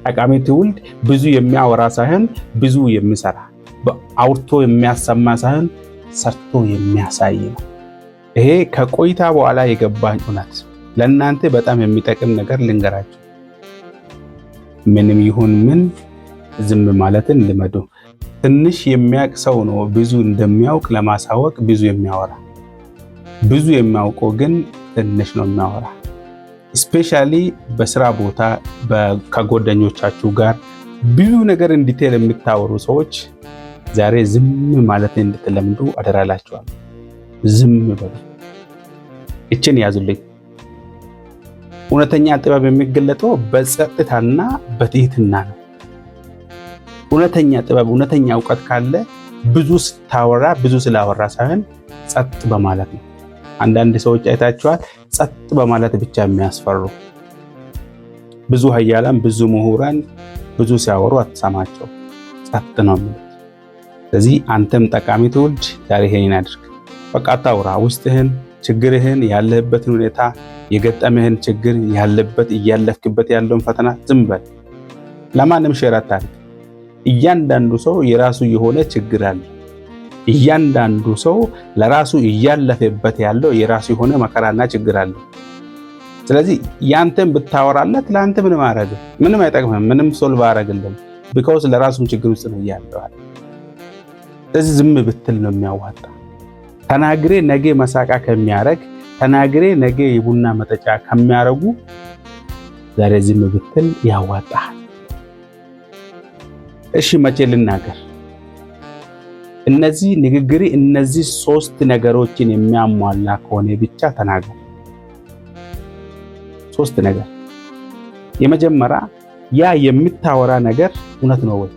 ጠቃሚ ትውልድ ብዙ የሚያወራ ሳይሆን ብዙ የሚሰራ፣ አውርቶ የሚያሰማ ሳይሆን ሰርቶ የሚያሳይ ነው። ይሄ ከቆይታ በኋላ የገባኝ እውነት ለእናንተ በጣም የሚጠቅም ነገር ልንገራችሁ። ምንም ይሁን ምን ዝም ማለትን ልመዱ። ትንሽ የሚያውቅ ሰው ነው ብዙ እንደሚያውቅ ለማሳወቅ ብዙ የሚያወራ። ብዙ የሚያውቀው ግን ትንሽ ነው የሚያወራ። ስፔሻሊ በስራ ቦታ ከጓደኞቻችሁ ጋር ብዙ ነገር እንዲቴል የምታወሩ ሰዎች ዛሬ ዝም ማለትን እንድትለምዱ አደራላችኋለሁ። ዝም በሉ። እችን ያዙልኝ። እውነተኛ ጥበብ የሚገለጠው በጸጥታና በትህትና ነው። እውነተኛ ጥበብ፣ እውነተኛ እውቀት ካለ ብዙ ስታወራ ብዙ ስላወራ ሳይሆን ጸጥ በማለት ነው። አንዳንድ ሰዎች አይታችኋል፣ ጸጥ በማለት ብቻ የሚያስፈሩ ብዙ ኃያላን ብዙ ምሁራን ብዙ ሲያወሩ አትሰማቸው፣ ጸጥ ነው የሚሉት። ስለዚህ አንተም ጠቃሚ ትውልድ ዛሬ ይሄን አድርግ። በቃ አታውራ። ውስጥህን፣ ችግርህን፣ ያለህበትን ሁኔታ፣ የገጠመህን ችግር፣ ያለበት እያለፍክበት ያለውን ፈተና ዝም በል። ለማንም ሼር አታድርግ። እያንዳንዱ ሰው የራሱ የሆነ ችግር አለ። እያንዳንዱ ሰው ለራሱ እያለፈበት ያለው የራሱ የሆነ መከራና ችግር አለ። ስለዚህ ያንተን ብታወራለት ለአንተ ምንም አረግ ምንም አይጠቅምም፣ ምንም ሶልቭ አረግልም። ቢኮዝ ለራሱም ችግር ውስጥ ነው ያለው። ስለዚህ ዝም ብትል ነው የሚያዋጣ። ተናግሬ ነገ መሳቃ ከሚያረግ፣ ተናግሬ ነገ የቡና መጠጫ ከሚያረጉ ዛሬ ዝም ብትል ያዋጣል። እሺ መቼ ልናገር? እነዚህ ንግግሪ እነዚህ 3 ነገሮችን የሚያሟላ ከሆነ ብቻ ተናገር። 3 ነገር። የመጀመሪያ ያ የምታወራ ነገር እውነት ነው ወይ?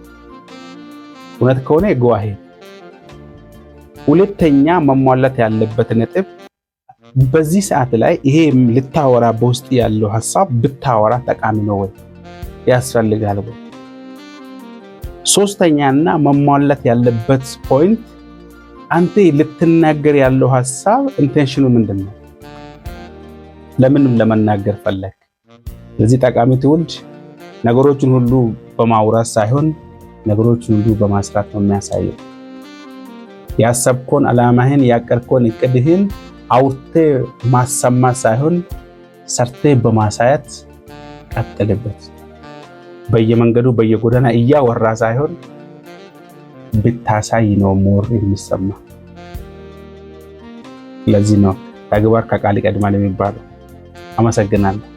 እውነት ከሆነ go ahead። ሁለተኛ መሟላት ያለበት ነጥብ በዚህ ሰዓት ላይ ይሄ ልታወራ በውስጥ ያለው ሐሳብ ብታወራ ጠቃሚ ነው ወይ? ያስፈልጋል ወይ? ሶስተኛና መሟላት ያለበት ፖይንት አንተ ልትናገር ያለው ሐሳብ ኢንቴንሽኑ ምንድነው? ለምንም ለመናገር ፈለግ? ስለዚህ ጠቃሚ ትውልድ ነገሮችን ሁሉ በማውራት ሳይሆን ነገሮችን ሁሉ በማስራት ነው የሚያሳየው። ያሰብከውን ዓላማህን ያቀድከውን እቅድህን አውርተ ማሰማት ሳይሆን ሰርተ በማሳየት ቀጥልበት። በየመንገዱ በየጎዳና እያወራ ሳይሆን ብታሳይ ነው ሞር የሚሰማ። ለዚህ ነው ተግባር ከቃል ይቀድማል የሚባለው። አመሰግናለሁ።